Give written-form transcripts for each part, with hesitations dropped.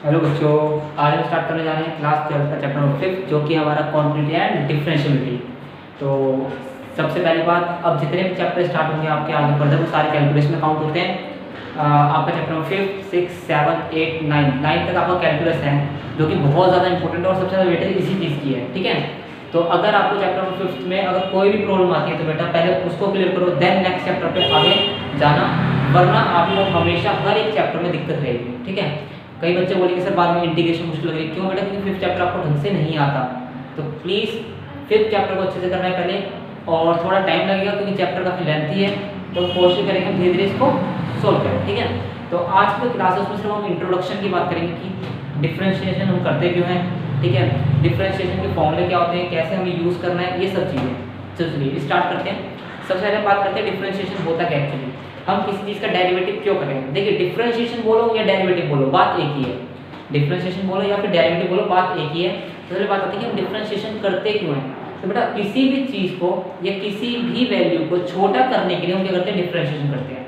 Hello बच्चों, आज हम स्टार्ट करने जा रहे हैं क्लास 12 का चैप्टर नंबर 5 जो कि हमारा क्वांटिटी एंड डिफरेंशियबिलिटी। तो सबसे पहली बात, अब जितने भी चैप्टर स्टार्ट होंगे आपके आगे बढ़ते वो सारे कैलकुलेशन में काउंट होते हैं। आपका चैप्टर नंबर 5, 6, 7, 8, 9 तक आपका कैलकुलस है जो कि बहुत ज़्यादा इंपॉर्टेंट और सबसे ज़्यादा वेटेज इसी चीज़ की है। ठीक है, तो अगर आपको चैप्टर नंबर 5 में अगर कोई भी प्रॉब्लम आती है तो बेटा पहले उसको क्लियर करो, देन नेक्स्ट चैप्टर पे आगे जाना, वरना आपको हमेशा हर एक चैप्टर में दिक्कत रहेगी। ठीक है, कई बच्चे बोलेंगे सर बाद में इंटीग्रेशन मुश्किल लग रही है। क्यों बेटा? क्योंकि 5th चैप्टर आपको ढंग से नहीं आता। तो प्लीज़ 5th चैप्टर को अच्छे से करना है पहले, और थोड़ा टाइम लगेगा क्योंकि चैप्टर काफ़ी लेंथी है, तो कोशिश करेंगे धीरे धीरे इसको सोल्व करें। ठीक है, तो आज की क्लासेस में सिर्फ हम इंट्रोडक्शन की बात करेंगे कि डिफ्रेंशिएशन हम करते क्यों हैं। ठीक है, डिफ्रेंशिएशन के फॉर्मूले क्या होते हैं, कैसे हमें यूज़ करना है, ये सब चीज़ें। चलिए स्टार्ट करते हैं। सबसे पहले बात करते हैं डिफ्रेंशिएशन होता क्या एक्चुअली, हम किसी चीज़ का डेरिवेटिव क्यों करें। देखिए, डिफरेंशिएशन बोलो या डेरिवेटिव बोलो बात एक ही है। डिफरेंशिएशन बोलो या फिर डेरिवेटिव बोलो बात एक ही है। तो पहले बात आती है कि हम डिफरेंशिएशन करते क्यों हैं। तो बेटा किसी भी चीज़ को या किसी भी वैल्यू को छोटा करने के लिए हम क्या करते हैं, डिफरेंशिएशन करते हैं।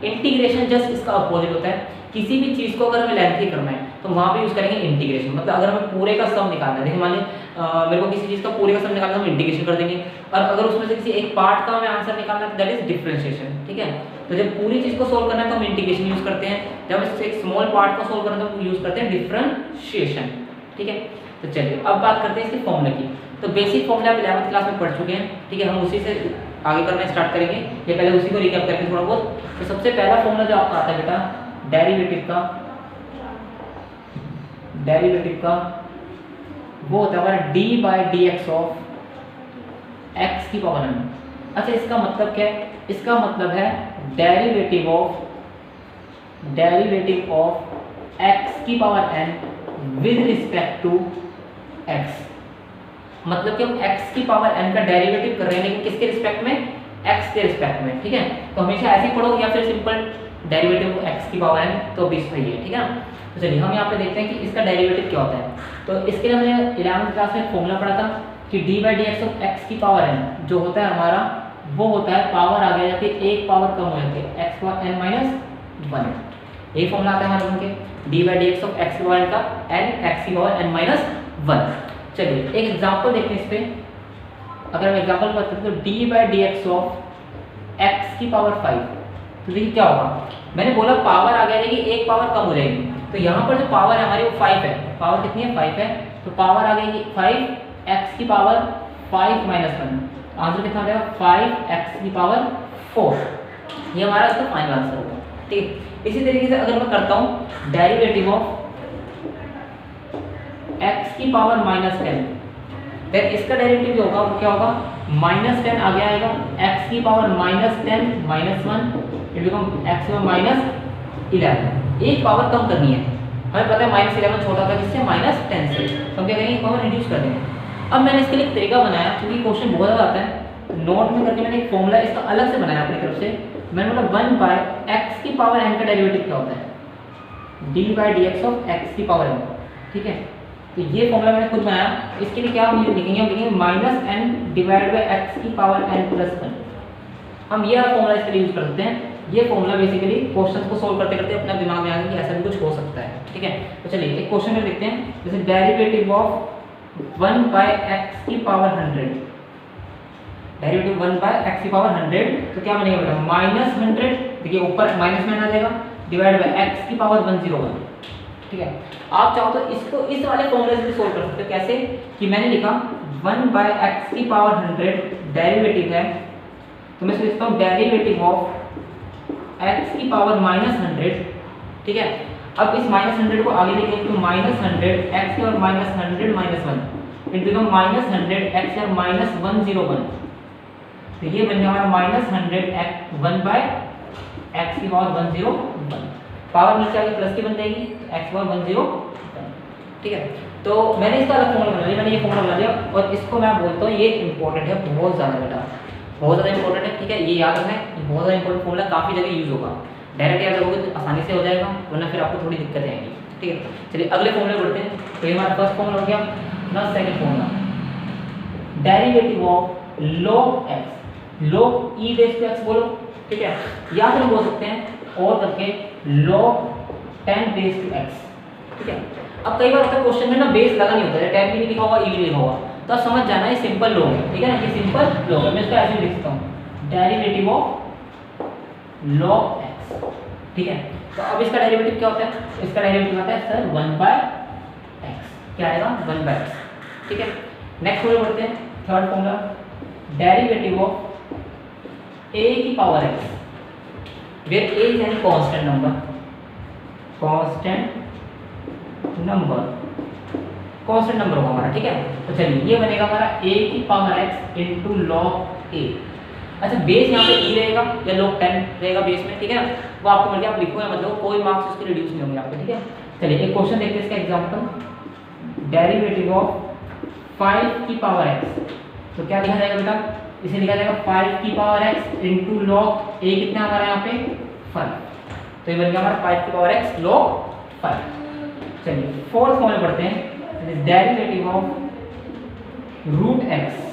इंटीग्रेशन जस्ट इसका अपोजिट होता है। किसी भी चीज़ को अगर हमें लेंथी करना है तो वहाँ पे यूज़ करेंगे इंटीग्रेशन। मतलब अगर हमें पूरे का सम निकालना है, देखिए मान लीजिए मेरे को किसी चीज़ का पूरे का सम निकालना है, हम इंटीग्रेशन कर देंगे। और अगर उसमें से किसी एक पार्ट का हमें आंसर निकालना है तो दैट इज डिफरेंशिएशन। ठीक है, तो जब पूरी चीज़ को सोल्व करना है तो हम इंटीग्रेशन यूज़ करते हैं, जब इससे एक स्मॉल पार्ट को सोल्व करना है तो यूज़ करते हैं डिफरेंशिएशन। ठीक है, तो चलिए अब बात करते हैं इसके फॉर्मूले की। तो बेसिक फॉर्मूला आप 11th क्लास में पढ़ चुके हैं। ठीक है, हम उसी से आगे करना स्टार्ट करेंगे, ये पहले उसी को रिकैप करके थोड़ा बहुत। तो सबसे पहला फॉर्मूला जो आपका आता है बेटा डेरिवेटिव का वो होता है हमारा d/dx ऑफ x की पावर n। अच्छा, इसका मतलब क्या है? इसका मतलब है डेरिवेटिव ऑफ x की power n with respect to x। मतलब कि हम x की पावर n का डेरिवेटिव कर रहे हैं, लेकिन किसके रिस्पेक्ट में? x के रिस्पेक्ट में। ठीक है, तो हमेशा ऐसे ही पढ़ो या फिर सिंपल डेरिवेटिव x की पावर n तो भी सही है। ठीक है, तो चलिए हम यहाँ पे देखते हैं कि इसका डेरिवेटिव क्या होता है। तो इसके लिए हमने 11th क्लास में फॉर्मूला पढ़ा था कि d/dx ऑफ x की पावर n जो होता है हमारा, वो होता है पावर आगे जाके एक पावर कम हो जाती है x पावर n माइनस 1। यही फॉर्मूला आता है हमारे उनके d/dx ऑफ x की पावर n का n x की पावर n माइनस 1। चलिए एक एग्जांपल देखते हैं इस पे। अगर हम एग्जांपल बात करें तो d/dx ऑफ x की पावर 5, तो देखिए क्या होगा। मैंने बोला पावर आ गया कि एक पावर कम हो जाएगी, तो यहाँ पर जो पावर है हमारी वो 5 है। पावर कितनी है? 5 है, तो पावर आ गई 5 x की पावर 5 माइनस 1। आंसर कितना आ जाएगा? 5x की पावर 4। ये हमारा इसका फाइनल आंसर होगा। ठीक, इसी तरीके से अगर मैं करता हूँ डेरिवेटिव ऑफ x की पावर माइनस 10, देन इसका डेरिवेटिव जो होगा वो क्या होगा? माइनस 10 आगे आएगा, x की power minus 10 minus 1 it become x की माइनस 11। एक पावर कम करनी है, हमें पता है माइनस 11 छोटा होता है किससे? माइनस 10 से। तो हम क्या करेंगे? पावर रिड्यूस कर देंगे। अब मैंने इसके लिए एक तरीका बनाया, क्योंकि क्वेश्चन बहुत ज़्यादा आता है, नोट में करके मैंने एक फॉर्मूला इसका अलग से बनाया अपनी तरफ से। मैंने बोला 1/x की पावर n का डेरिवेटिव क्या होता है? d/dx ऑफ x की पावर n। ठीक है, तो ये फॉर्मूला मैंने खुद बनाया। इसके लिए क्या हम लिखेंगे? हम लिखेंगे minus n divide by x की पावर n प्लस 1। हम ये फॉर्मूला इसके लिए यूज कर सकते हैं। ये फॉर्मूला बेसिकली क्वेश्चन को सोल्व करते करते अपना दिमाग में आ गया कि ऐसा भी कुछ हो सकता है। ठीक है, तो चलिए एक क्वेश्चन में देखते हैं, जैसे डेरिवेटिव ऑफ 1/x की पावर 100। डेरिवेटिव 1/x की पावर 100, तो क्या बनेगा बेटा? माइनस 100, देखिए ऊपर माइनस में आ जाएगा, डिवाइड बाई x की पावर 101। ठीक है, आप चाहो तो इसको इस वाले फॉर्मूले से सोल्व कर सकते हो। कैसे? कि मैंने लिखा 1/x की पावर 100 डेरिवेटिव है, तो मैं लिखता हूँ डेरिवेटिव ऑफ x की पावर माइनस 100। ठीक है, अब इस माइनस 100 को आगे लिखेंगे तो माइनस 100 x की power minus 100 minus 1 it become minus 100 x की पावर माइनस 101। तो ये बन गया हमारा माइनस 100 1/x की पावर 101। पावर नीचे आगे प्लस की बन जाएगी, x पावर 101। ठीक है, तो मैंने इसका अलग फॉर्मूला बना लिया, मैंने ये फॉर्मूला बना लिया, और इसको मैं बोलता हूँ ये इंपॉर्टेंट है बहुत ज़्यादा बेटा, बहुत ज़्यादा इंपॉर्टेंट है। ठीक है, ये याद रखना है, बहुत ज़्यादा इंपॉर्टेंट फॉर्मूला, काफ़ी जगह यूज़ होगा। डायरेक्ट याद रखोगे तो आसानी से हो जाएगा, वरना फिर आपको थोड़ी दिक्कतें आएंगी। ठीक है, चलिए अगले फॉर्मूले बढ़ते हैं। तो ये हमारा फर्स्ट फॉर्मूला हो गया ना। Second formula derivative of log x, log e raise to x बोलो। ठीक है, या फिर बोल सकते हैं और करके log 10 रेज़ टू x। ठीक है। अब कई बार होता है क्वेश्चन में ना बेस लगा नहीं होता है, टेन भी नहीं लिखा होगा, ई भी लिखा होगा, तो आप समझ जाना ये सिंपल लॉग है, ठीक है ना, ये सिंपल लॉग है। मैं इसको ऐसे लिख सकता हूँ, डेरिवेटिव ऑफ लॉग एक्स, ठीक है। तो अब इसका डेरिवेटिव क्या होता है, इसका डेरिवेटिव आता है सर 1/x, क्या आएगा 1/x, ठीक है। नेक्स्ट फॉर्मूला बढ़ते हैं, third formula, derivative of a की power x, where a is any constant number, constant number होगा हमारा, ठीक है। तो चलिए ये बनेगा हमारा a की power x into log a। अच्छा बेस यहाँ पे e रहेगा या log 10 रहेगा बेस में, ठीक है ना, वो आपको मिल गया, आप लिखो या मतलब कोई मार्क्स उसके रिड्यूस नहीं होंगे आपके, ठीक है। चलिए एक क्वेश्चन देखते हैं इसका एग्जांपल, डेरिवेटिव ऑफ 5 की पावर x, तो क्या लिखा जाएगा बेटा, इसे लिखा जाएगा 5 की power x into log a, कितना हमारा यहाँ पे 5, तो ये बन गया हमारा 5 की पावर x log 5। चलिए फोर्थ फॉर्मूला पढ़ते हैं, डेरिवेटिव ऑफ रूट x।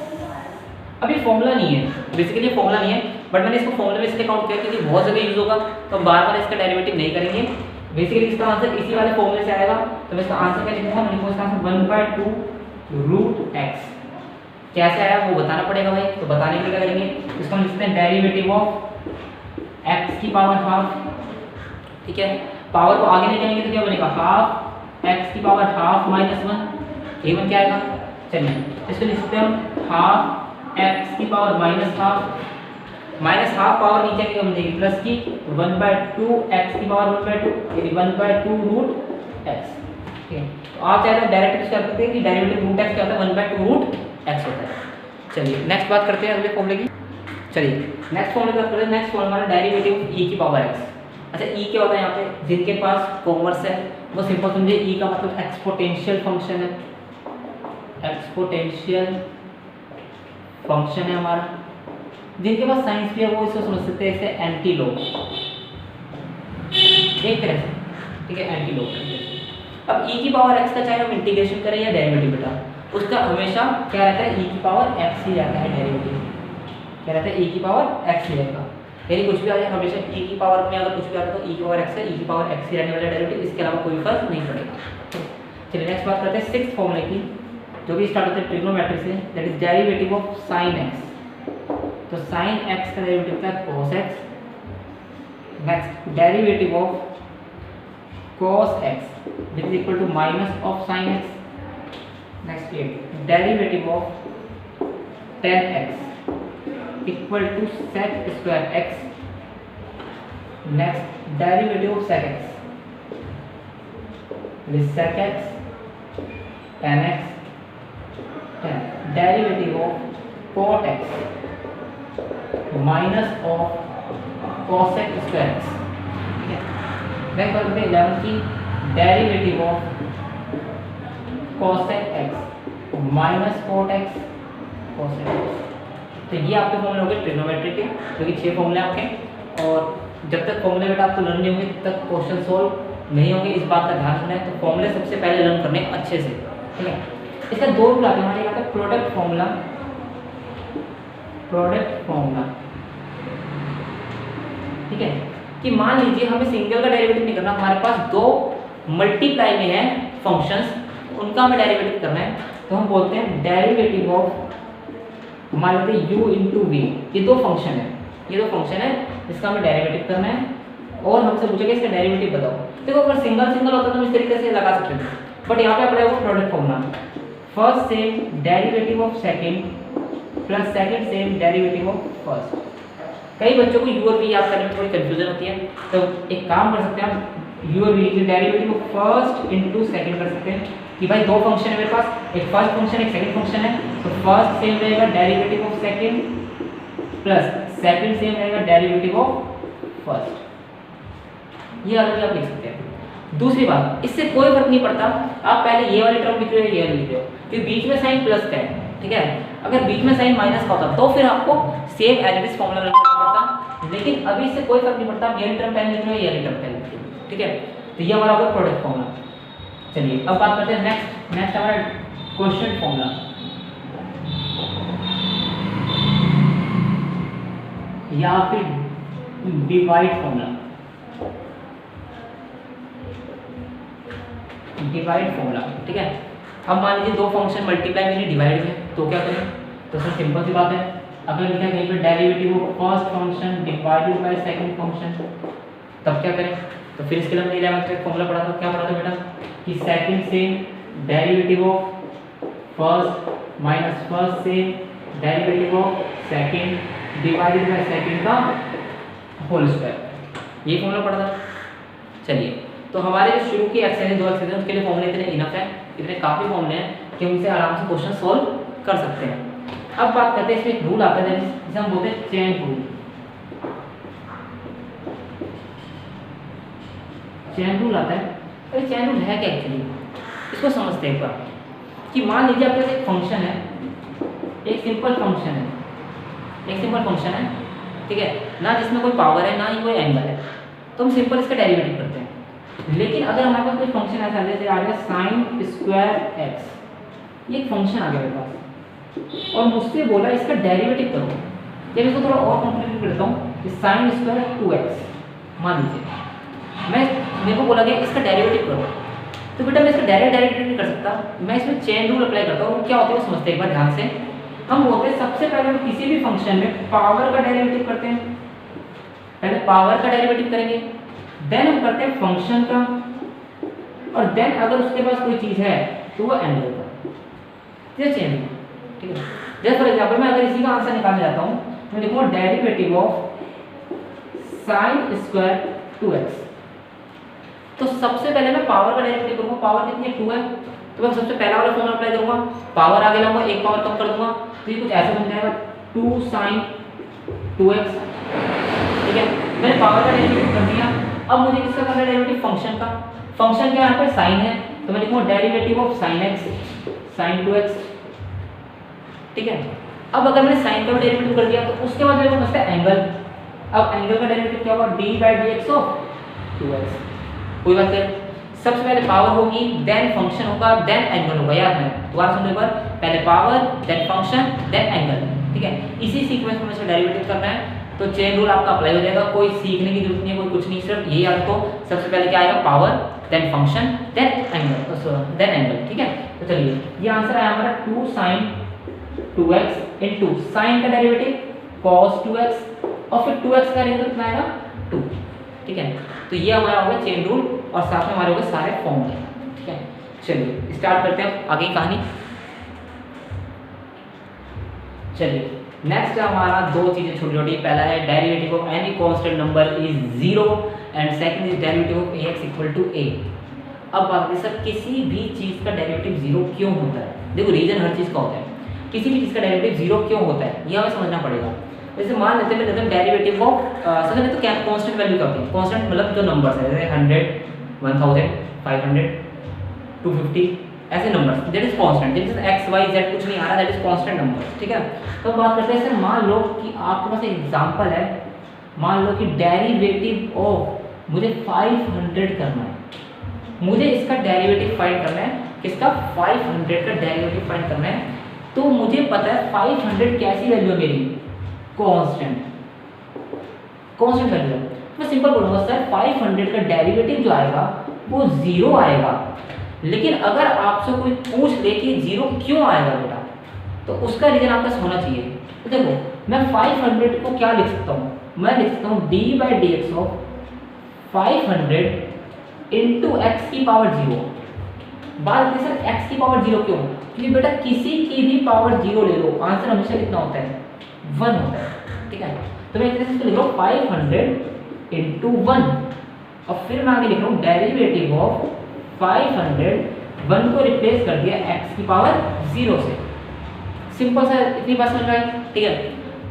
अब ये फॉर्मूला नहीं है, बेसिकली ये फॉर्मूला नहीं है, बट मैंने इसको फॉर्मूला में इसलिए काउंट किया क्योंकि बहुत जगह यूज होगा, तो बार बार इसका डेरिवेटिव नहीं करेंगे। बेसिकली इसका आंसर इसी वाले फॉर्मूले से आएगा, तो मैं इसका आंसर क्या लिखूंगा, मैं लिखूंगा इसका आंसर 1/2 रूट x। कैसे आया वो बताना पड़ेगा भाई, तो बताने के लिए क्या करेंगे, इसको हम लिखते हैं डेरिवेटिव ऑफ x की पावर हाफ, ठीक है। पावर को आगे ले जाएंगे तो क्या बनेगा, हाफ x की पावर हाफ माइनस 1, ये बन क्या आएगा। चलिए इसको लिखते हैं हम हाफ x की पावर माइनस हाफ पावर नीचे की बन जाएगी प्लस की 1/2 x की पावर 1/2, यानी 1/2 रूट x, ठीक है। तो आप चाहे तो डायरेक्ट कर सकते हैं कि डेरिवेटिव रूट x क्या होता है, 1/2 रूट x होता है। चलिए नेक्स्ट बात करते हैं अगले फॉर्मूले की। चलिए नेक्स्ट फॉर्मूले की बात करते हैं, नेक्स्ट फॉर्मूला हमारा डेरिवेटिव e की पावर x। अच्छा e क्या होता है, यहाँ पे जिनके पास कॉमर्स है वो सिंपल समझे, e का मतलब एक्सपोनेंशियल फंक्शन है, एक्सपोनेंशियल फंक्शन है हमारा। जिनके पास साइंस भी है वो इसको समझ सकते हैं ऐसे एंटी लॉग, एक तरह से, ठीक है, एंटी लॉग। अब e की पावर x का चाहे हम इंटीग्रेशन करें या डेरिवेटिव बेटा, उसका हमेशा क्या रहता है, e की पावर x ही रहता है डेरिवेटिव, क्या रहता है, e की पावर x ही रहेगा, यानी कुछ भी आ जाए हमेशा e की पावर में अगर कुछ भी आता है तो e की पावर x है, e की पावर x ही रहने वाला डेरिवेटिव, इसके अलावा कोई फर्क नहीं पड़ेगा। चलिए नेक्स्ट बात करते हैं सिक्स्थ फॉर्मूले की, जो भी स्टार्ट होता है ट्रिग्नोमेट्री से, that is derivative of sine x। तो साइन x का डेरिवेटिव क्या है, cos x। Next derivative of cos x which is equal to minus of sine x। Next ये derivative of tan x equal to sec square x। Next derivative of sec x which sec x tan x, derivative of cot x minus of cosec square x, ठीक है। Next बात करते हैं 11 की, derivative of cosec x minus cot x cosec x। तो ये आपके फॉर्मूले हो गए ट्रिग्नोमेट्री के, जो कि 6 फॉर्मूले आपके, और जब तक फॉर्मूले बेटा आपको लर्न नहीं होंगे तब तक क्वेश्चन सॉल्व नहीं होंगे, इस बात का ध्यान रखना है। तो फॉर्मूले सबसे पहले लर्न करने अच्छे से, ठीक है। इसका दो रूल आते हैं हमारे, यहाँ पे प्रोडक्ट फॉर्मूला, ठीक है, कि मान लीजिए हमें सिंगल का डेरिवेटिव नहीं करना, हमारे पास दो मल्टीप्लाई में है फंक्शंस, उनका हमें डेरिवेटिव करना है, तो हम बोलते हैं डेरिवेटिव ऑफ, मान लेते हैं u इंटू वी, ये दो फंक्शन है, इसका हमें डेरिवेटिव करना है, और हमसे पूछेगा इसका डेरिवेटिव बताओ। देखो अगर सिंगल होता तो हम इस तरीके से लगा सकते थे, बट यहाँ पे अपना product formula, first sem derivative of second plus second same derivative of first. कई बच्चों को u और v याद करने में थोड़ी कंफ्यूजन होती है, तो एक काम कर सकते हैं हम, u और v के derivative of first into second कर सकते हैं, कि भाई दो फंक्शन है मेरे पास, एक फर्स्ट फंक्शन एक सेकंड फंक्शन है, तो फर्स्ट सेम रहेगा derivative of second plus second same रहेगा डेरिवेटिव ऑफ फर्स्ट। ये अलग आप लिख सकते हैं। दूसरी बात, इससे कोई फर्क नहीं पड़ता आप पहले ये वाली टर्म लिख रहे हो ये वाली लिख रहे हो, क्योंकि बीच में साइन प्लस का है, ठीक है। अगर बीच में साइन माइनस का होता तो फिर आपको same as it is formula रखना पड़ता, लेकिन अभी इससे कोई फर्क नहीं पड़ता, आप ये वाली टर्म पहले लिख रहे हो ये वाली टर्म पहले लिख रहे हो, ठीक है। तो ये हमारा होगा प्रोडक्ट फॉर्मूला। चलिए अब बात करते हैं नेक्स्ट हमारा क्वेश्चन फॉर्मूला, या फिर डिवाइड फॉर्मूला। डिवाइड फॉर्मूला, ठीक है। अब मान लीजिए दो फंक्शन मल्टीप्लाई में डिवाइड में, तो क्या करें, तो सर सिंपल सी बात है, अगर लिखा है कहीं पर derivative of first function divided by second function, तब क्या करें, तो फिर इसके लिए हमने 11th में फॉर्मूला पढ़ा था, क्या पढ़ा था बेटा, कि सेकंड से derivative of first minus first से derivative of second divided by second का होल स्क्वायर, ये फॉर्मूला पढ़ा था। चलिए, तो हमारे जो शुरू की एक्सरसाइज 2 एक्सरसाइज उसके लिए फॉर्मूले इतने इनफ है, इतने काफ़ी फॉर्मूले हैं कि उनसे आराम से क्वेश्चन सॉल्व कर सकते हैं। अब बात करते हैं, इसमें एक रूल आता है जिसे हम बोलते हैं चेन रूल। चेन रूल आता है, अरे चेन रूल है क्या एक्चुअली, इसको समझते हैं एक बार, कि मान लीजिए आपके पास एक फंक्शन है, एक सिंपल फंक्शन है, एक सिंपल फंक्शन है, ठीक है ना, जिसमें कोई पावर है ना ही कोई एंगल है, तो हम सिंपल इसका डेरिवेटिव करते हैं। लेकिन अगर हमारे पास कोई फंक्शन ऐसा है, जैसे आ गया साइन स्क्वायर एक्स, ये एक फंक्शन आ गया मेरे पास, और मुझसे बोला इसका डेरिवेटिव करो, जब इसको थोड़ा और कॉम्प्लिकेट करता हूँ, कि साइन स्क्वायर 2x, मान लीजिए मेरे को बोला गया इसका डेरिवेटिव करो, तो बेटा मैं इसका डायरेक्ट डेरिवेटिव नहीं कर सकता, मैं इसमें चेन रूल अप्लाई करता हूँ। क्या होता है वो समझते हैं एक बार ध्यान से। हम बोलते हैं सबसे पहले हम किसी भी फंक्शन में पावर का डेरिवेटिव करते हैं, पहले पावर का डेरिवेटिव करेंगे, देन हम करते हैं फंक्शन का, और देन अगर उसके पास कोई चीज़ है तो वो एंगल का, ये चेन रूल, ठीक है। जैसे फॉर एग्जाम्पल मैं अगर इसी का आंसर निकालने जाता हूँ, मैं लिखूँगा derivative of sine square 2x, तो सबसे पहले मैं पावर का डेरिवेटिव करूंगा, पावर कितनी है 2 है, तो मैं सबसे पहला वाला फॉर्मूला अप्लाई करूंगा, पावर आगे लाऊंगा, एक पावर कम कर दूंगा, तो ये कुछ ऐसा बन जाएगा 2 sin 2x, ठीक है। मैंने पावर का डेरिवेटिव कर दिया। अब मुझे किसका करना है डेरिवेटिव, फंक्शन का, फंक्शन के यहाँ पे साइन है, तो मैं लिखूंगा derivative of sin x sin 2x, ठीक है। अब अगर मैंने साइन का भी डेरिवेटिव कर दिया, तो उसके बाद मेरे को बचता है एंगल। अब एंगल का डेरिवेटिव क्या होगा, d/dx ऑफ 2x, कोई बात नहीं, सबसे पहले पावर होगी, देन फंक्शन होगा, देन एंगल होगा, याद है, दोबारा सुनने पर, पहले power, then function, then angle, ठीक है। इसी सीक्वेंस में मुझे डेरिवेटिव करना है, तो चेन रूल आपका अप्लाई हो जाएगा, कोई सीखने की जरूरत नहीं है, कोई कुछ नहीं, सिर्फ यही याद रखो, सबसे पहले क्या आएगा, power, then function, then angle, ठीक है। तो चलिए, ये आंसर आया हमारा 2 sin 2x इनटू साइन का डेरिवेटिव cos 2x, और फिर 2x का डेरिवेटिव कितना आएगा 2, ठीक है। तो ये हमारा हो गया चेन रूल, और साथ में हमारे हो गए सारे फॉर्मूले, ठीक है। चलिए स्टार्ट करते हैं आगे की कहानी। चलिए नेक्स्ट हमारा दो चीजें छोटी छोटी, पहला है derivative of any constant number is 0 and second is derivative of ax equal to a। अब बात करें सर किसी भी चीज का डेरिवेटिव 0 क्यों होता है, देखो रीजन हर चीज का होता है, किसी भी चीज का डेरिवेटिव 0 क्यों होता है ये हमें समझना पड़ेगा। जैसे मान लेते हैं डेरिवेटिव ऑफ सबसे पहले तो क्या कांस्टेंट वैल्यू क्या होती है, कांस्टेंट मतलब जो नंबर्स है, जैसे 100 1000 500 250 ऐसे नंबर्स, दैट इज कांस्टेंट, जैसे x y z कुछ नहीं आ रहा, दैट इज कांस्टेंट नंबर्स, ठीक है। तो बात करते हैं सर, मान लो कि आपके पास एक एग्जांपल है, मान लो कि डेरिवेटिव ऑफ मुझे 500 करना है, मुझे इसका डेरिवेटिव फाइंड करना है, किसका 500 का डेरिवेटिव फाइंड करना है। तो मुझे पता है 500 कैसी वैल्यू है मेरी, कांस्टेंट वैल्यू। मैं सिंपल बोलूंगा सर 500 का डेरिवेटिव जो आएगा वो 0 आएगा, लेकिन अगर आपसे कोई पूछ ले कि 0 क्यों आएगा बेटा, तो उसका रीजन आपके पास होना चाहिए। तो देखो मैं 500 को क्या लिख सकता हूँ, मैं लिख सकता हूँ d/dx ऑफ 500 इंटू एक्स की पावर 0। बात करते सर x की पावर 0 क्यों, क्योंकि बेटा किसी की भी पावर 0 ले लो, आंसर हमेशा कितना होता है 1 होता है, ठीक है। तो मैं एक तरह से लिख रहा हूँ 500 इंटू 1, और फिर मैं आगे लिख रहा हूँ डेरिवेटिव ऑफ 500, 1 को रिप्लेस कर दिया x की पावर 0 से। सिंपल सा, इतनी बात समझ में आई, ठीक है।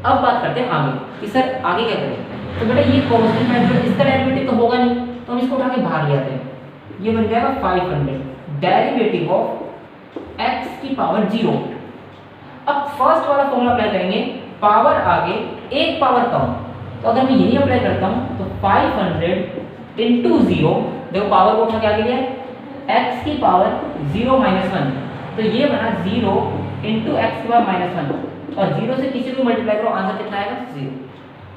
अब बात करते हैं आगे कि सर आगे क्या करें। तो बेटा ये कांस्टेंट वैल्यू, इसका डेरिवेटिव तो होगा नहीं, तो हम इसको उठा के बाहर ले आते हैं, ये बन जाएगा 500 डेरिवेटिव ऑफ x की पावर 0। अब फर्स्ट वाला फॉर्मूला अप्लाई करेंगे, पावर आगे एक पावर कम, तो अगर मैं यही अप्लाई करता हूँ तो 500 इंटू 0, देखो पावर को उठा के आगे लिया, x की पावर 0 माइनस 1, तो ये बना 0 इंटू एक्स की पावर -1, और 0 से किसी को मल्टीप्लाई करो, आंसर कितना आएगा 0,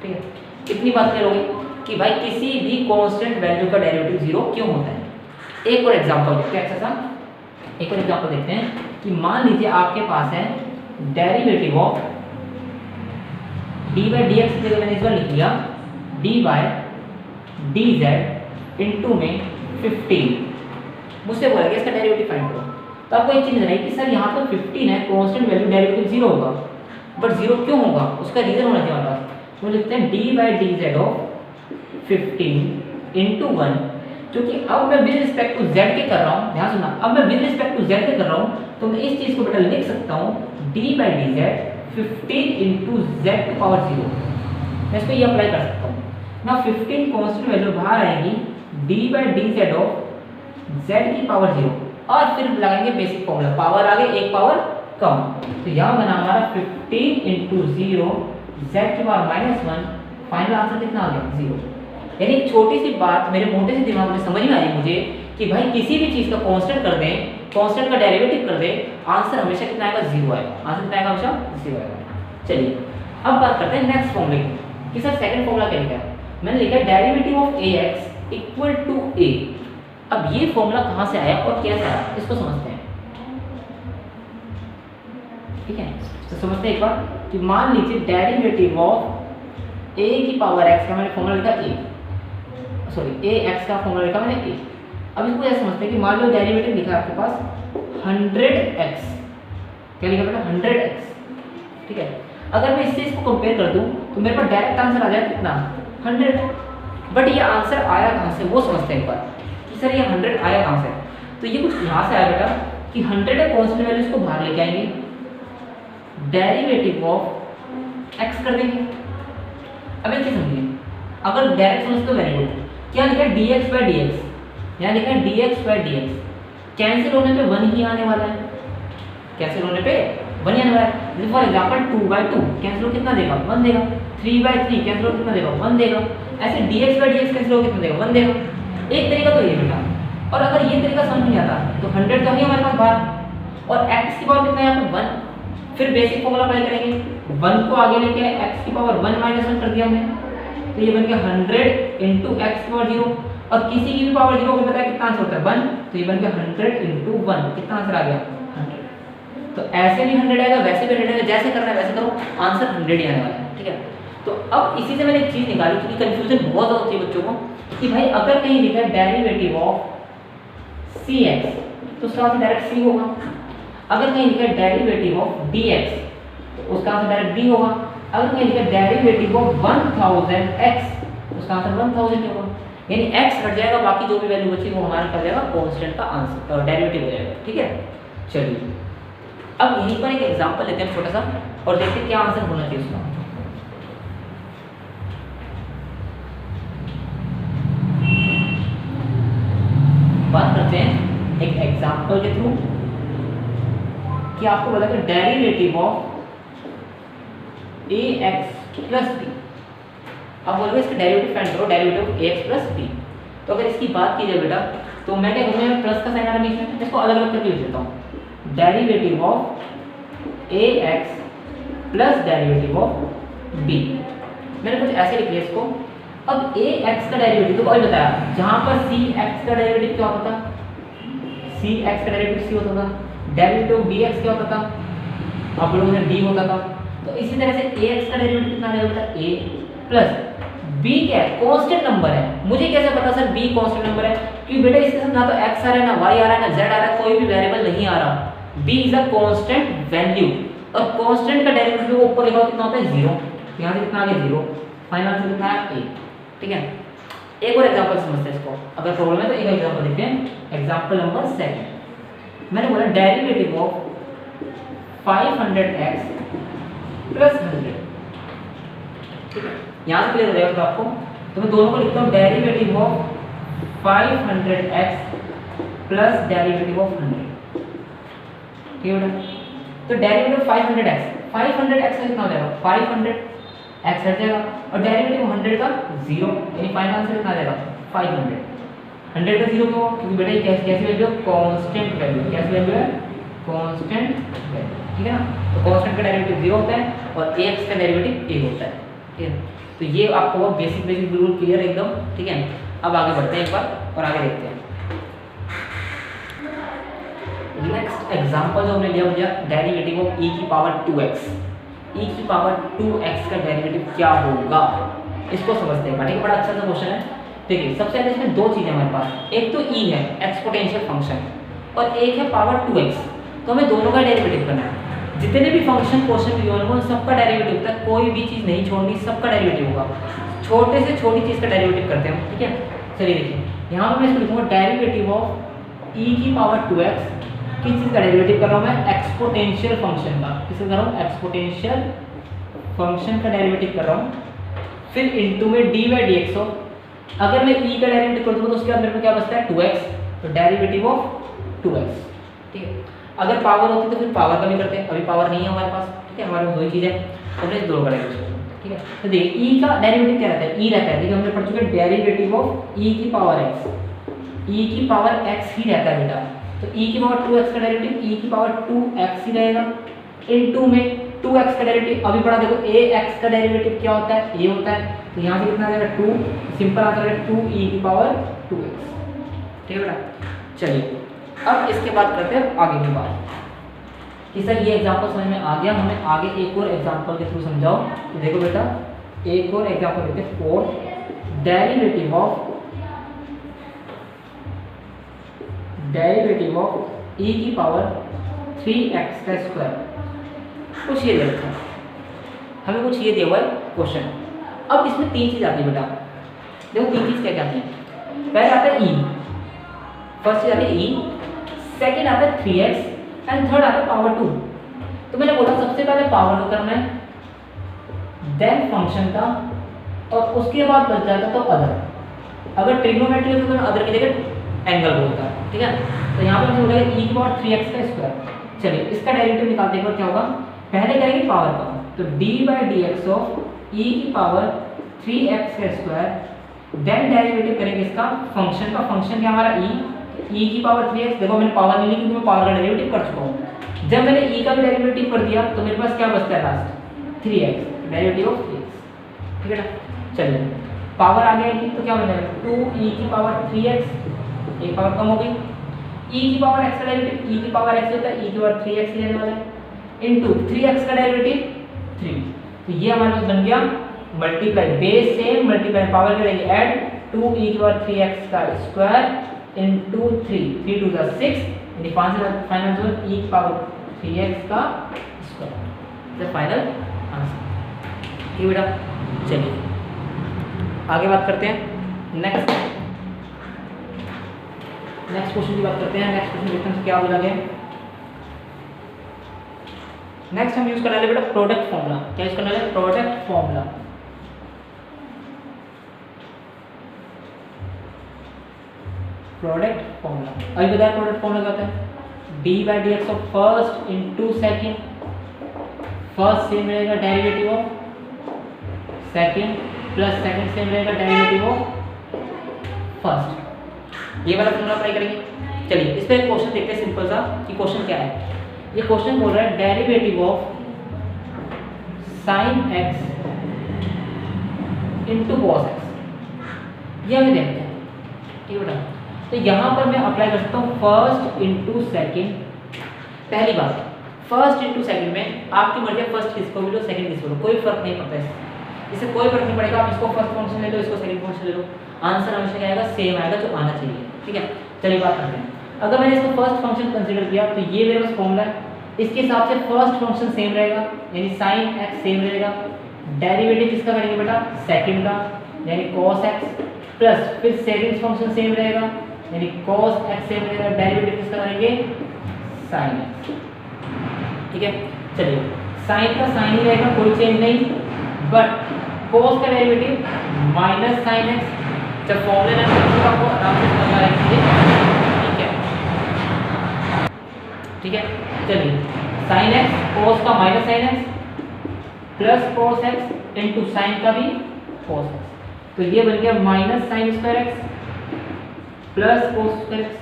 ठीक है। कितनी बात क्लियर होगी कि भाई किसी भी कांस्टेंट वैल्यू का डेरिवेटिव 0 क्यों होता है। एक और एग्जांपल देखते हैं। अच्छा सा एक और एग्जांपल देखते हैं कि मान लीजिए आपके पास है derivative of D by d x की जगह मैंने इस बार लिख लिया D by D Z into में 15। मुझसे बोला गया इसका डेरिवेटिव फाइंड करो। तो आपको एक चीज है कि सर यहाँ पर 15 है, कांस्टेंट वैल्यू डेरिवेटिव 0 होगा, बट 0 क्यों होगा उसका रीजन होना चाहिए हमारे पास। तो लिखते हैं D by D Z of 15 into 1, क्योंकि अब मैं विद रिस्पेक्ट टू जेड के कर रहा हूँ, ध्यान सुनना, अब मैं विद रिस्पेक्ट टू जेड के कर रहा हूँ तो मैं इस चीज को बेटा लिख सकता हूँ D by D Z 15 into Z to power 0। मैं इसको ये अप्लाई कर सकता हूँ ना। 15 कांस्टेंट वैल्यू बाहर आएगी D by D Z of Z की पावर 0 और फिर लगाएंगे बेसिक फॉर्मूला, पावर आगे एक पावर कम। तो यहाँ बना हमारा 15 इंटू 0 जेड की पावर -1, फाइनल आंसर कितना आ गया 0। यानी एक छोटी सी बात मेरे मोटे से दिमाग में समझ में आई मुझे कि भाई किसी भी चीज़ का कांस्टेंट कर दें, कांस्टेंट का डेरिवेटिव कर दें, आंसर हमेशा कितना आएगा 0 आएगा। आंसर कितना आएगा हमेशा 0 आएगा। चलिए अब बात करते हैं नेक्स्ट फॉर्मूले की कि सर सेकंड फॉर्मूला क्या लिखा है। मैंने लिखा derivative of ax equal to a। अब ये फॉर्मूला कहाँ से आया और कैसे आया इसको समझते हैं, ठीक है। तो समझते हैं एक बार कि मान लीजिए डेरिवेटिव ऑफ a की पावर x का मैंने फॉर्मूला लिखा ax का फॉर्मूला लिखा मैंने a। अब इसको ऐसे समझते हैं कि मान लो डेरिवेटिव लिखा है आपके पास 100x, क्या लिखा बेटा 100x, ठीक है। अगर मैं इससे इसको कंपेयर कर दूं तो मेरे पास डायरेक्ट आंसर आ जाएगा कितना 100। बट ये आंसर आया कहाँ से वो समझते हैं एक बार कि सर ये 100 आया कहाँ से। तो ये कुछ यहाँ से आया बेटा कि 100 है कांस्टेंट वैल्यू, इसको बाहर लेके आएंगे, डेरिवेटिव ऑफ x कर देंगे। अब एक चीज समझिए, अगर डायरेक्ट समझते हो वेरी गुड। क्या लिखा है dx बाई dx, यहाँ लिखा है dx बाई dx, कैंसिल होने पे 1 ही आने वाला है, कैंसिल होने पे 1 ही आने वाला है। फॉर एग्जांपल 2 बाई 2 कैंसिल हो कितना देगा 1 देगा, 3 बाई 3 कैंसिल हो कितना देगा 1 देगा, ऐसे dx बाई dx कैंसिल हो कितना देगा 1 देगा। एक तरीका तो ये बेटा, और अगर ये तरीका समझ नहीं आता तो 100 तो है हमारे पास बाहर, और x की पावर कितना है यहाँ पे 1। फिर बेसिक फॉर्मूला अप्लाई करेंगे, 1 को आगे लेके x की पावर 1 माइनस 1 कर दिया हमने, तो ये बन गया 100 इंटू एक्स की पावर 0, और किसी की भी पावर 0 को पता है कितना आंसर होता है 1, तो ये बन गया 100 इंटू 1, कितना आंसर आ गया 100। तो ऐसे भी 100 आएगा, वैसे भी 100 आएगा, जैसे करना है वैसे करो, आंसर 100 ही आने वाला है, ठीक है। तो अब इसी से मैंने एक चीज निकाली क्योंकि कंफ्यूजन बहुत ज़्यादा होती है बच्चों को कि भाई अगर कहीं लिखा है डेरिवेटिव ऑफ cx तो उसका आंसर डायरेक्ट c होगा, अगर कहीं लिखा है डेरिवेटिव ऑफ dx तो उसका आंसर डायरेक्ट d होगा, अगर कहीं लिखा है डेरिवेटिव ऑफ 1000x उसका आंसर 1000 होगा। यानी x हट जाएगा, बाकी जो भी वैल्यू बची वो हमारा कर जाएगा कांस्टेंट का आंसर डेरिवेटिव हो जाएगा, ठीक है। चलिए अब यहीं पर एक एग्जांपल लेते हैं छोटा सा और देखते हैं क्या आंसर होना चाहिए उसका। बात करते हैं एक एग्जांपल के थ्रू कि आपको पता है derivative of ax plus b। अब बोलोगे इसका डेरिवेटिव फाइंड करो, derivative of ax plus b। तो अगर इसकी बात की जाए बेटा तो मैं क्या करूँगा, प्लस का साइन आ रहा है बीच में, इसको अलग अलग करके लिख देता हूँ, derivative of ax plus derivative of b। मैंने कुछ ऐसे लिख लिया इसको। अब ax का डेरिवेटिव तो कोई बताया, जहाँ पर cx का डेरिवेटिव क्या होता था, cx का डेरिवेटिव c होता था, डेरिवेटिव ऑफ bx क्या होता था, आप लोगों ने d होता था। तो इसी तरह से ax का डेरिवेटिव कितना आ जाएगा a प्लस b क्या है कांस्टेंट नंबर है। मुझे कैसे पता सर b कांस्टेंट नंबर है, क्योंकि बेटा इसके साथ ना तो x आ रहा है ना y आ रहा है ना z आ रहा है, कोई भी वेरिएबल नहीं आ रहा। b is a constant value, और कांस्टेंट का डेरिवेटिव ऊपर लिखा हो कितना होता है 0, यहाँ से कितना आ गया 0, फाइनल आंसर कितना है a, ठीक है। एक और एग्जांपल समझते हैं इसको, अगर प्रॉब्लम है तो एक एग्जांपल देखते हैं। एग्जांपल नंबर 2 मैंने बोला डेरिवेटिव ऑफ 500x प्लस 100, ठीक है। यहाँ से क्लियर हो जाएगा आपको, तो मैं दोनों को लिखता हूँ derivative of 500x plus derivative of 100, ठीक है बेटा। तो डेरिवेटिव ऑफ 500x का कितना हो जाएगा 500x हट जाएगा, और डेरिवेटिव 100 का 0, यानी फाइनल आंसर कितना आ जाएगा 500। 100 का 0 क्यों, क्योंकि बेटा ये कैसी वैल्यू है कांस्टेंट वैल्यू, कैसी वैल्यू है कांस्टेंट वैल्यू, ठीक है ना। तो कांस्टेंट का डेरिवेटिव 0 होता है और ax का डेरिवेटिव 1 होता है, ठीक है। तो ये आपको वो बेसिक बिल्कुल क्लियर एकदम, ठीक है। अब आगे बढ़ते हैं एक बार और आगे देखते हैं। नेक्स्ट एग्जांपल जो हमने लिया भैया डेरिवेटिव ऑफ e की पावर 2x। e की पावर 2x का डेरिवेटिव क्या होगा इसको समझते हैं। ठीक है, बड़ा अच्छा सा क्वेश्चन है। देखिए सबसे पहले इसमें दो चीज़ें हमारे पास, एक तो e है एक्सपोनेंशियल फंक्शन और एक है पावर 2x। तो हमें दोनों का डेरिवेटिव करना है। जितने भी फंक्शन क्वेश्चन में होंगे सबका डेरिवेटिव होता है, कोई भी चीज़ नहीं छोड़नी, सबका डेरिवेटिव होगा। छोटे से छोटी चीज़ का डेरिवेटिव करते हैं। ठीक है, चलिए देखिए यहाँ पर मैं इसको लिखूँगा डेरिवेटिव ऑफ e की पावर 2x। किस चीज़ का डेरिवेटिव कर रहा हूँ मैं? एक्सपोनेंशियल फंक्शन का। किसका कर रहा हूँ? एक्सपोनेंशियल फंक्शन का डेरिवेटिव कर रहा हूँ। फिर इनटू में डी बाई डी एक्स हो। अगर मैं e का डेरिवेटिव कर दूँगा तो उसके बाद मेरे को क्या बचता है? 2x। तो डेरिवेटिव ऑफ 2x। ठीक है, अगर पावर होती तो फिर पावर का भी करते हैं, अभी पावर नहीं है हमारे पास। ठीक है, हमारे पास वही चीज़ है तो हमने दो का डेरिवेटिव। ठीक है, तो देखिए e का डेरिवेटिव क्या रहता है? e रहता है। देखिए हमने पढ़ चुके डेरिवेटिव ऑफ e की पावर x। e की पावर x ही रहता है बेटा। तो e की पावर 2x का डेरिवेटिव e की पावर 2x ही रहेगा। इनटू में 2x का डेरिवेटिव अभी पढ़ा, देखो ax का डेरिवेटिव क्या होता है? a होता है। तो यहाँ से कितना आ जाएगा? 2। सिंपल आंसर है 2e की पावर 2x। ठीक है बेटा, चलिए अब इसके बाद करते हैं आगे की बात कि सर ये एग्जांपल समझ में आ गया, हमें आगे एक और एग्जांपल के थ्रू समझाओ। तो देखो बेटा एक और एग्जांपल देते हैं। फोर्थ डेरिवेटिव ऑफ e की पावर 3x का स्क्वायर। कुछ ये देखो, हमें कुछ ये दिया हुआ है क्वेश्चन। अब इसमें तीन चीज़ आती है बेटा। देखो तीन चीज़ क्या क्या आती है? पहले आता है e, फर्स्ट चीज़ आती है e, सेकेंड आता है 3x एंड थर्ड आता है पावर 2। तो मैंने बोला सबसे पहले पावर को करना है, देन फंक्शन का, और उसके बाद बच जाता तो अदर। अगर ट्रिग्नोमेट्री है तो अदर की जगह एंगल बोलता है। ठीक है, तो यहाँ पर हो जाएगा e की पावर 3x का स्क्वायर। चलिए इसका डेरिवेटिव निकालते हैं, क्या होगा? पहले करेंगे पावर का, तो d by d x of e की पावर 3x का स्क्वायर। देन डेरिवेटिव करेंगे इसका फंक्शन का। फंक्शन क्या हमारा e की पावर 3x। देखो मैंने पावर नहीं ली क्योंकि मैं पावर का डेरिवेटिव कर चुका हूँ। जब मैंने e का भी डेरिवेटिव कर दिया तो मेरे पास क्या बचता है last? 3x, derivative of 3x। ठीक है ना, चलिए पावर आ गया तो क्या बन जाएगा? 2e की पावर 3x, एक पावर कम हो गई। e की पावर x का डेरिवेटिव, e की पावर x होता है, e की पावर 3x ही रहने वाला है, इनटू 3x का डेरिवेटिव 3। तो ये हमारे पास बन गया multiply, base same multiply, power करेंगे ऐड 2e की पावर 3x का स्क्वायर इनटू 3 2 = 6, यानी फाइनल आंसर e की पावर 3x का स्क्वायर। The final answer. ठीक बेटा, चलिए आगे बात करते हैं। नेक्स्ट क्वेश्चन की बात करते हैं। नेक्स्ट क्वेश्चन देखते हैं क्या बोला गया। नेक्स्ट हम यूज करने वाले बेटा प्रोडक्ट फॉर्मूला। क्या यूज करने वाले? Product formula. प्रोडक्ट फॉर्मूला अभी बताया। प्रोडक्ट फॉर्मूला क्या होता है? D by d x of first into second. First same रहेगा derivative of second plus second same रहेगा डेरिवेटिव ऑफ फर्स्ट। ये वाला फॉर्मूला अप्लाई करेंगे। चलिए इस पे क्वेश्चन देखते हैं सिंपल सा कि क्वेश्चन क्या है। ये क्वेश्चन बोल रहा है derivative of sine x into cos x. ये हमें देखते हैं। ठीक है बेटा, तो यहाँ पर मैं अप्लाई कर सकता हूँ फर्स्ट इनटू सेकंड। पहली बात, फर्स्ट इनटू सेकंड में आपकी मर्जी है, फर्स्ट किसको भी लो सेकंड किसको लो, कोई फर्क नहीं पड़ता है। इससे कोई फर्क नहीं पड़ेगा, आप इसको फर्स्ट फंक्शन ले लो, इसको सेकंड फंक्शन ले लो, आंसर हमेशा क्या आएगा? सेम आएगा जो आना चाहिए। ठीक है, चलिए बात करते हैं। अगर मैंने इसको फर्स्ट फंक्शन कंसीडर किया तो ये मेरे पास फॉर्मूला है। इसके हिसाब से फर्स्ट फंक्शन सेम रहेगा, यानी साइन एक्स सेम रहेगा। डेरिवेटिव किसका करेंगे बेटा? सेकंड का, यानी कॉस एक्स, प्लस फिर सेकंड फंक्शन सेम रहेगा, यानी कॉस एक्स सेम रहेगा। डेरिवेटिव किसका करेंगे? Sine x. ठीक है, चलिए साइन का साइन ही रहेगा, कोई चेंज नहीं, बट कॉस का डेरिवेटिव माइनस साइन एक्स। जब फॉर्मूले में आपको आराम से समझ आएगा। ठीक है, चलिए साइन एक्स कॉस का minus sine x plus cos x into sine का भी कॉस एक्स। तो ये बन गया minus sine square x plus cos square x.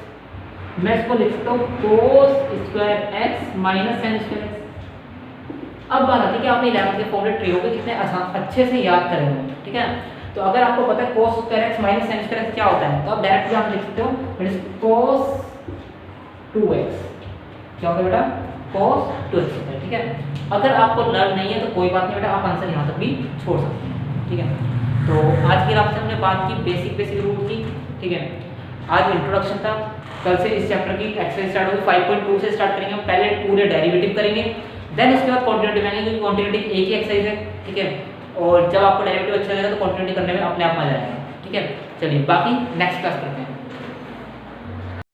मैं इसको लिख सकता हूँ cos square x minus sine square x. अब बात आती है कि आपने 11th के फॉर्मूले ट्री हो गए, कितने आसान अच्छे से याद करेंगे। ठीक है, तो अगर आपको पता है cos square x minus sine square x क्या होता है, तो आप डायरेक्टली आप लिख सकते हो कॉस 2x क्या होता है बेटा, cos 2x होता है। ठीक है, अगर आपको लर्न नहीं है तो कोई बात नहीं बेटा, आप आंसर यहाँ तक भी छोड़ सकते हैं। ठीक है, तो आज की क्लास में हमने बात की बेसिक रूट की। ठीक है, आज इंट्रोडक्शन था, कल से इस चैप्टर की एक्सरसाइज स्टार्ट होगी। 5.2 से स्टार्ट करेंगे हम, पहले पूरे डेरिवेटिव करेंगे, देन उसके बाद कॉन्टिन्यूटी आएंगे, क्योंकि कॉन्टिन्यूटी एक ही एक्सरसाइज है। ठीक है, और जब आपको डेरिवेटिव अच्छा लगेगा तो कॉन्टिन्यूटी करने में अपने आप मजा आएगा। ठीक है, चलिए बाकी नेक्स्ट क्लास करते हैं।